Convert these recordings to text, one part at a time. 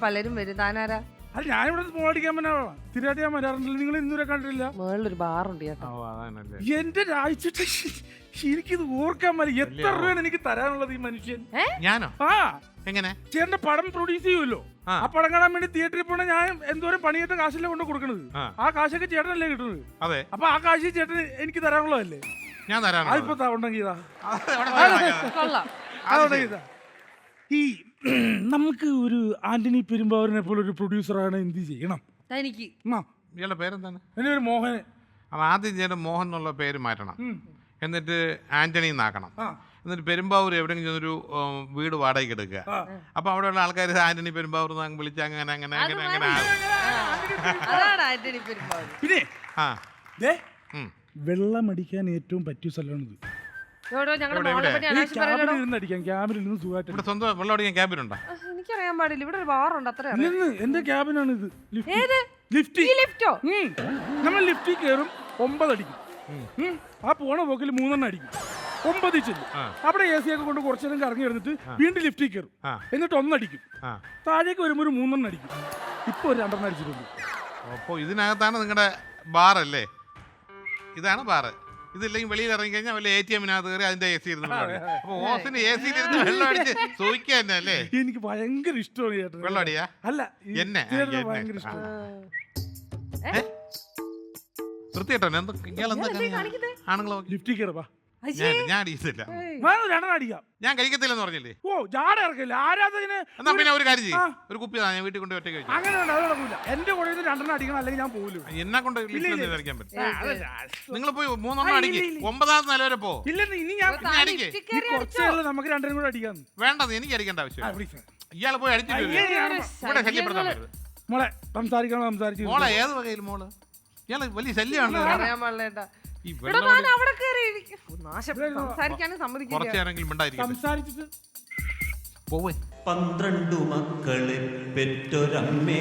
പലരും വരും. താനാരാ? അത് ഞാനിവിടെ സ്മോൾ അടിക്കാൻ സ്ഥിരമായിട്ട് ഞാൻ വരാറുണ്ടല്ലോ. നിങ്ങൾ ഇന്നുവരെ കണ്ടിട്ടില്ല? മുകളിലൊരു ബാറുണ്ട് ചേട്ടാ. എന്റെ രാജ്യത്തെ എനിക്കിത് ഓർക്കാൻ മതി. എത്ര രൂപയാണ് എനിക്ക് തരാനുള്ളത് ഈ മനുഷ്യൻ? ഞാനോ? ആ എങ്ങനെ? ചേട്ടന്റെ പടം പ്രൊഡ്യൂസ് ചെയ്യുമല്ലോ. ആ പടം കാണാൻ വേണ്ടി തിയേറ്ററിൽ പോണ ഞാൻ എന്തോരം പണിയിട്ട് കാശല്ലേ കൊണ്ട് കൊടുക്കണത്. ആ കാശൊക്കെ ചേട്ടനല്ലേ കിട്ടുന്നത്. അതെ. അപ്പൊ ആ കാശ് ചേട്ടൻ എനിക്ക് തരാനുള്ളതല്ലേ? ഞാൻ തരാം. അതിപ്പോ ഉണ്ടെങ്കിൽ ഈ നമുക്ക് ഒരു ആന്റണി പെരുമ്പാവൂരിനെ പോലെ ഒരു പ്രൊഡ്യൂസറാണ് എന്ത് ചെയ്യണം? എനിക്ക് ഇയാളുടെ പേരെന്താണ്? എന്റെ പേര് മോഹൻ. അപ്പൊ ആദ്യം ചേട്ടൻ മോഹൻ എന്നുള്ള പേര് മാറ്റണം. എന്നിട്ട് ആന്റണി എന്നാക്കണം. എന്നിട്ട് പെരുമ്പാവൂർ എവിടെയെങ്കിലും ഒരു വീട് വാടകയ്ക്ക് എടുക്കുക. അപ്പൊ അവിടെയുള്ള ആൾക്കാർ ആന്റണി പെരുമ്പാവൂർ വിളിച്ച് അങ്ങനെ അങ്ങനെ അങ്ങനെ അങ്ങനെ പിന്നെ വെള്ളമടിക്കാൻ ഏറ്റവും പറ്റിയ സ്ഥലമാണിത്. സ്വന്തം വെള്ളം അടിക്കാൻ ക്യാബിനുണ്ടോ? എനിക്കറിയാൻ പാടില്ല. ഇവിടെ ഒരു ബാറുണ്ട്. അത്ര എന്റെ ക്യാബിനാണ് ഇത്. നമ്മൾ ലിഫ്റ്റിൽ കയറും 9 അടിക്കും. ആ പോണ പോക്കിൽ 3 അടിക്കും. 9 ചെല്ലും. അവിടെ AC ഒക്കെ കൊണ്ട് കുറച്ചു നേരം കറങ്ങി എടുത്തിട്ട് വീണ്ടും ലിഫ്റ്റിൽ കയറും. എന്നിട്ട് 1 അടിക്കും. താഴേക്ക് വരുമ്പോൾ ഒരു 3 അടിക്കും. ഇപ്പൊ ഒരു 2 അടിച്ചിട്ടുണ്ട്. അപ്പോൾ ഇതിനകത്താണ് നിങ്ങളുടെ ബാറല്ലേ? ഇതാണ് ബാറ്. ഇതില്ലെങ്കിൽ വെളിയിൽ ഇറങ്ങി കഴിഞ്ഞാൽ വല്ല ATM-നകത്ത് കയറി അതിന്റെ AC ഇരുന്ന് അപ്പൊ ഓസിന് AC വെള്ളം അടിച്ച് സൂയിക്കുക തന്നെ അല്ലേ? എനിക്ക് ഭയങ്കര ഇഷ്ടമാണ് ചേട്ടൻ. വെള്ളം അടിയാ? അല്ല, എന്നെ ഭയങ്കര ഇഷ്ടമാണ്. വൃത്തിയേട്ടോ ആണുങ്ങളോ? ലിഫ്റ്റിൽ കയറുവാ. ഞാൻ അടിക്കത്തില്ല. ഞാൻ കഴിക്കത്തില്ലെന്ന് പറഞ്ഞില്ലേ? ഓ ജാട ഇറക്കില്ല ആരാധകന്. എന്നാ പിന്നെ ഒരു കാര്യം ചെയ്യും, ഒരു കുപ്പി ഞാൻ വീട്ടിൽ കൊണ്ട് ഒറ്റ കഴിച്ചു. അങ്ങനെ അത് നടക്കൂല. എന്റെ കൂടെ 2 അടിക്കണം, അല്ലെങ്കിൽ ഞാൻ പോകില്ല. എന്നെ കൊണ്ട് കഴിക്കാൻ പറ്റും. നിങ്ങൾ പോയി 3 അടിക്ക് 9ാം നില വരെ പോ. ഇല്ല ഇനി ഞാൻ നമുക്ക് 2 കൂടെ അടിക്കാം. വേണ്ടത് എനിക്ക് അടിക്കേണ്ട ആവശ്യം. ഇയാളെ പോയി അടിച്ചിട്ട് ഇവിടെ ശല്യപ്പെടുത്താൻ പറ്റരുത്. മോളെ സംസാരിക്കണം. സംസാരിച്ചു മോളെ ഏത് വകയിൽ മോള്? ഇയാള് വലിയ ശല്യമാണ്. കുറച്ചേരെങ്കിലും സംസാരിച്ചിട്ട് 12 മക്കളെ പെറ്റൊരമ്മേ,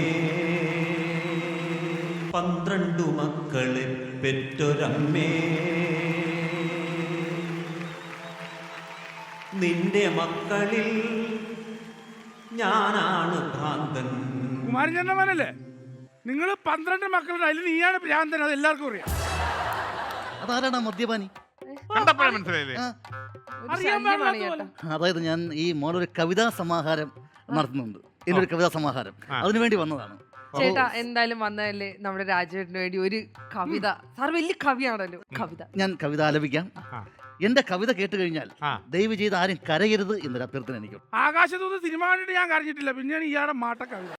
12 മക്കളെ പെറ്റൊരമ്മേ, നിന്റെ മക്കളിൽ ഞാനാണ് ഭ്രാന്തൻ. കുമാരൻ ചേട്ടനല്ലേ നിങ്ങൾ? 12 മക്കളുടെ അതിൽ നീയാണ് ഭ്രാന്തൻ. അത് എല്ലാവർക്കും അറിയാം. അതാരാണ് മദ്യപാനി? കണ്ടപ്പോഴേ മനസ്സിലായില്ലേ? അതായത് ഞാൻ ഈ മോളൊരു കവിതാ സമാഹാരം നടത്തുന്നുണ്ട്. ഇതിനൊരു കവിതാ സമാഹാരം അതിനുവേണ്ടി വന്നതാണ്. ചേട്ടാ എന്തായാലും വന്നതല്ലേ നമ്മുടെ രാജുവേട്ടന് വേണ്ടി ഒരു കവിത. സാർ വലിയ കവിയാണല്ലോ. കവിത ഞാൻ കവിത ആലപിക്കാം. എന്റെ കവിത കേട്ട് കഴിഞ്ഞാൽ ദയവ് ചെയ്ത് ആരും കരയരുത് എന്നൊരു അഭ്യർത്ഥന എനിക്ക്. ആകാശദൂത് സിനിമ കണ്ടിട്ട് ഞാൻ കരഞ്ഞിട്ടില്ല. പിന്നെയാണ് ഇയാളുടെ മാട്ട കവിത.